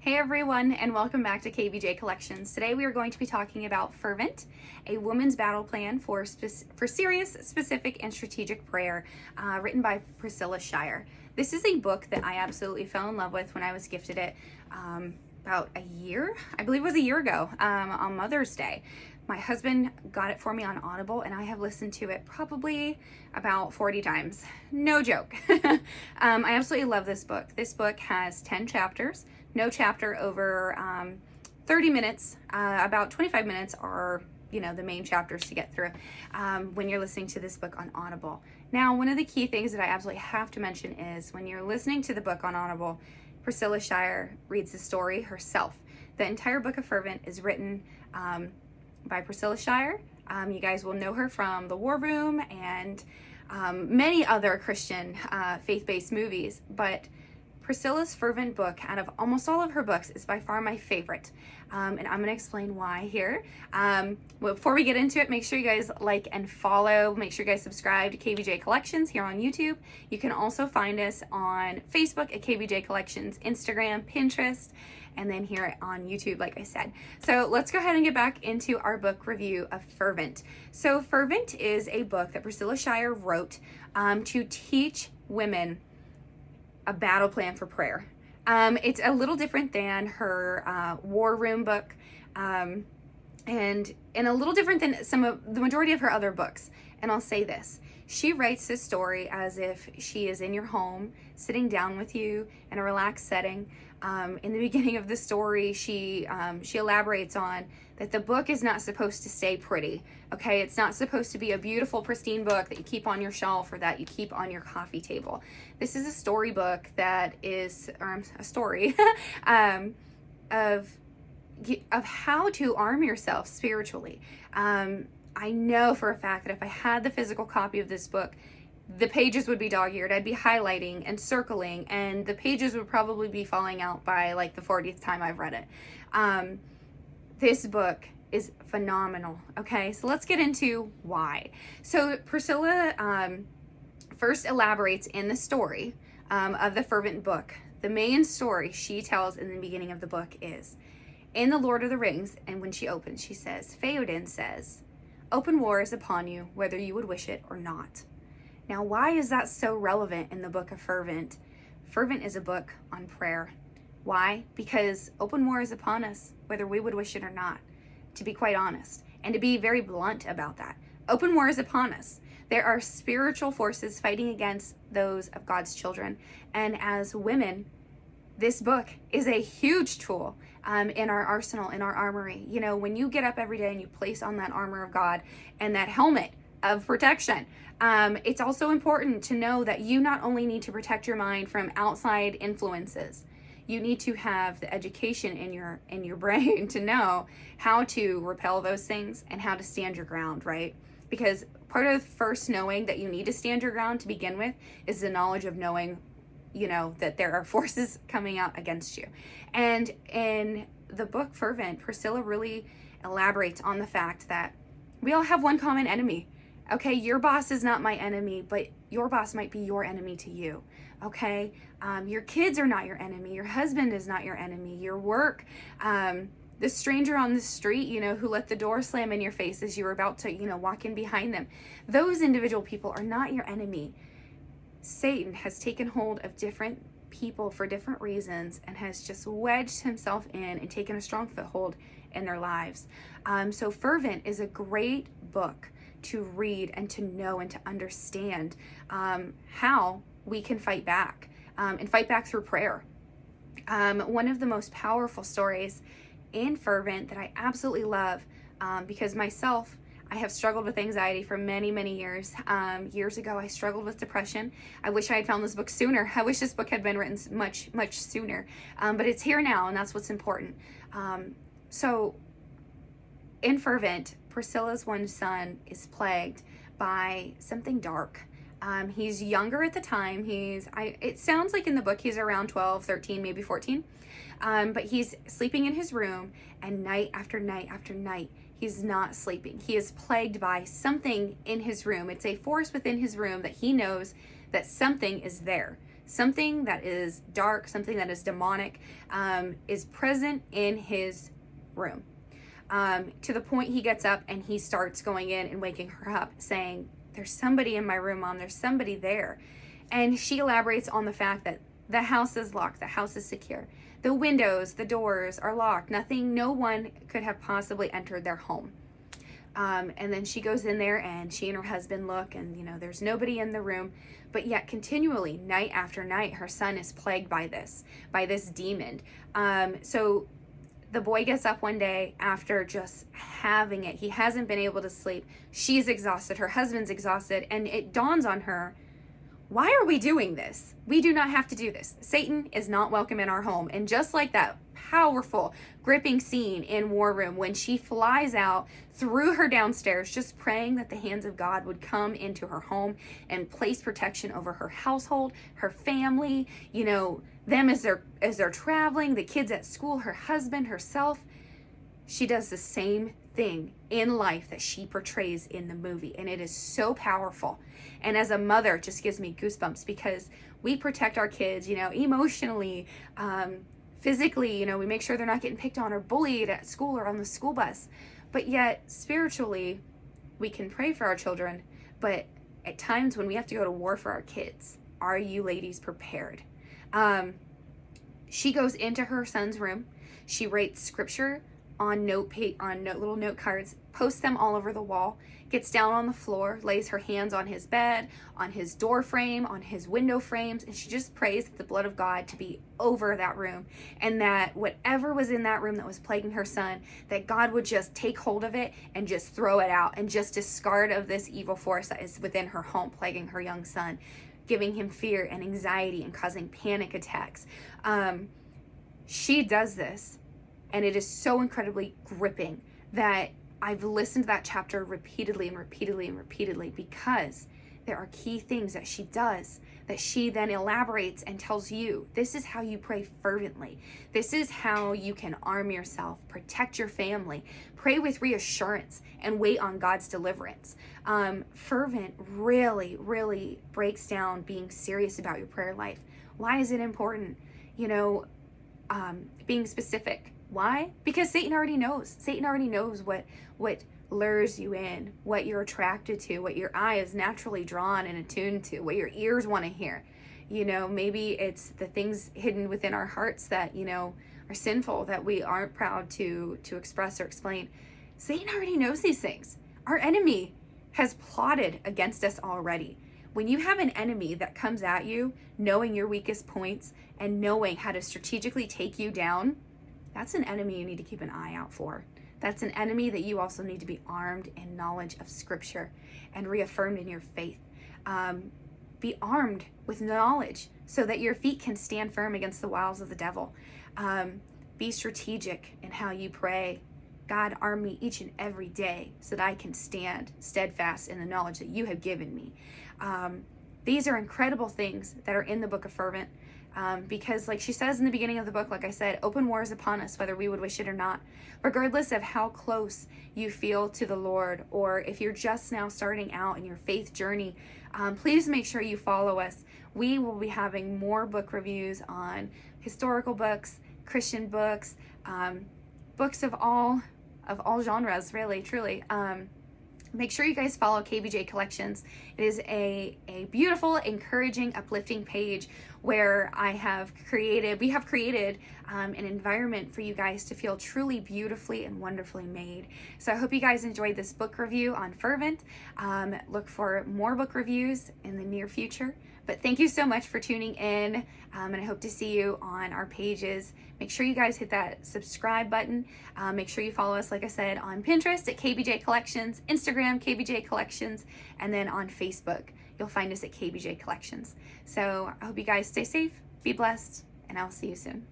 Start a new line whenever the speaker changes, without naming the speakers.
Hey everyone, and welcome back to KVJ Collections. Today we are going to be talking about FerVent, a woman's battle plan for serious, specific, and strategic prayer, written by Priscilla Shirer. This is a book that I absolutely fell in love with when I was gifted it about a year, I believe it was a year ago, on Mother's Day. My husband got it for me on Audible, and I have listened to it probably about 40 times. No joke. I absolutely love this book. This book has 10 chapters. No chapter over 30 minutes. About 25 minutes are, the main chapters to get through when you're listening to this book on Audible. Now, one of the key things that I absolutely have to mention is when you're listening to the book on Audible, Priscilla Shirer reads the story herself. The entire book of FerVent is written by Priscilla Shirer. You guys will know her from The War Room and many other Christian faith-based movies, but Priscilla's FerVent book, out of almost all of her books, is by far my favorite. And I'm going to explain why here. Before we get into it, make sure you guys like and follow. Make sure you guys subscribe to KVJ Collections here on YouTube. You can also find us on Facebook at KVJ Collections, Instagram, Pinterest, and then here on YouTube, like I said. So let's go ahead and get back into our book review of FerVent. So FerVent is a book that Priscilla Shirer wrote to teach women a battle plan for prayer. It's a little different than her War Room book, and a little different than the majority of her other books. And I'll say this: she writes this story as if she is in your home, sitting down with you in a relaxed setting. In the beginning of the story, she elaborates on that the book is not supposed to stay pretty. Okay, it's not supposed to be a beautiful, pristine book that you keep on your shelf or that you keep on your coffee table. This is a storybook that is, a story of how to arm yourself spiritually. I know for a fact that if I had the physical copy of this book, the pages would be dog-eared. I'd be highlighting and circling, and the pages would probably be falling out by like the 40th time I've read it. This book is phenomenal. Okay, so let's get into why. So Priscilla first elaborates in the story of the FerVent book. The main story she tells in the beginning of the book is, in The Lord of the Rings, and when she opens, she says, Theoden says, "Open war is upon you, whether you would wish it or not." Now, why is that so relevant in the book of FerVent? FerVent is a book on prayer. Why? Because open war is upon us, whether we would wish it or not, to be quite honest, and to be very blunt about that. Open war is upon us. There are spiritual forces fighting against those of God's children. And as women, this book is a huge tool in our arsenal, in our armory. When you get up every day and you place on that armor of God and that helmet of protection, it's also important to know that you not only need to protect your mind from outside influences, you need to have the education in your brain to know how to repel those things and how to stand your ground, right? Because part of first knowing that you need to stand your ground to begin with is the knowledge of knowing, that there are forces coming out against you. And in the book FerVent, Priscilla really elaborates on the fact that we all have one common enemy. Okay, your boss is not my enemy, but your boss might be your enemy to you. Okay, your kids are not your enemy. Your husband is not your enemy. Your work, the stranger on the street, who let the door slam in your face as you were about to, walk in behind them. Those individual people are not your enemy. Satan has taken hold of different people for different reasons and has just wedged himself in and taken a strong foothold in their lives. So FerVent is a great book to read and to know and to understand how we can fight back and fight back through prayer. One of the most powerful stories in FerVent that I absolutely love, because myself, I have struggled with anxiety for many, many years. Years ago, I struggled with depression. I wish I had found this book sooner. I wish this book had been written much, much sooner. But it's here now, and that's what's important. So in FerVent, Priscilla's one son is plagued by something dark. He's younger at the time. It sounds like in the book he's around 12, 13, maybe 14. But he's sleeping in his room, and night after night after night, he's not sleeping. He is plagued by something in his room. It's a force within his room that he knows that something is there. something that is dark, something that is demonic, is present in his room. To the point he gets up and he starts going in and waking her up, saying, "There's somebody in my room, Mom. There's somebody there." And she elaborates on the fact that the house is locked, the house is secure. The windows, the doors are locked. No one could have possibly entered their home. And then she goes in there and she and her husband look, and there's nobody in the room, but yet continually, night after night, her son is plagued by this demon. So the boy gets up one day after just having it. He hasn't been able to sleep. She's exhausted. Her husband's exhausted. And it dawns on her, why are we doing this? We do not have to do this. Satan is not welcome in our home. And just like that powerful, gripping scene in War Room, when she flies out through her downstairs, just praying that the hands of God would come into her home and place protection over her household, her family, them as they're traveling, the kids at school, her husband, herself. She does the same thing in life that she portrays in the movie, and it is so powerful. And as a mother, it just gives me goosebumps, because we protect our kids, emotionally, physically, we make sure they're not getting picked on or bullied at school or on the school bus. But yet, spiritually, we can pray for our children, but at times when we have to go to war for our kids, are you ladies prepared? She goes into her son's room. She writes scripture on little note cards, posts them all over the wall, gets down on the floor, lays her hands on his bed, on his door frame, on his window frames, and she just prays the blood of God to be over that room, and that whatever was in that room that was plaguing her son, that God would just take hold of it and just throw it out and just discard of this evil force that is within her home, plaguing her young son, giving him fear and anxiety and causing panic attacks. She does this, and it is so incredibly gripping that I've listened to that chapter repeatedly and repeatedly and repeatedly, because there are key things that she does that she then elaborates and tells you, this is how you pray fervently. This is how you can arm yourself, protect your family, pray with reassurance, and wait on God's deliverance. Fervent really, really breaks down being serious about your prayer life. Why is it important? Being specific. Why? Because Satan already knows. Satan already knows what lures you in, what you're attracted to, what your eye is naturally drawn and attuned to, what your ears want to hear. Maybe it's the things hidden within our hearts that, are sinful, that we aren't proud to express or explain. Satan already knows these things. Our enemy has plotted against us already. When you have an enemy that comes at you, knowing your weakest points and knowing how to strategically take you down, that's an enemy you need to keep an eye out for. That's an enemy that you also need to be armed in knowledge of Scripture and reaffirmed in your faith. Be armed with knowledge so that your feet can stand firm against the wiles of the devil. Be strategic in how you pray. God, arm me each and every day so that I can stand steadfast in the knowledge that you have given me. These are incredible things that are in the book of Fervent. Because like she says in the beginning of the book, like I said, open war is upon us, whether we would wish it or not. Regardless of how close you feel to the Lord, or if you're just now starting out in your faith journey, please make sure you follow us. We will be having more book reviews on historical books, Christian books, books of all genres, really, truly. Make sure you guys follow KBJ Collections. It is a beautiful, encouraging, uplifting page where we have created an environment for you guys to feel truly beautifully and wonderfully made. So I hope you guys enjoyed this book review on Fervent. Look for more book reviews in the near future. But thank you so much for tuning in, and I hope to see you on our pages. Make sure you guys hit that subscribe button. Make sure you follow us, like I said, on Pinterest at KBJ Collections, Instagram KBJ Collections, and then on Facebook, you'll find us at KBJ Collections. So I hope you guys stay safe, be blessed, and I'll see you soon.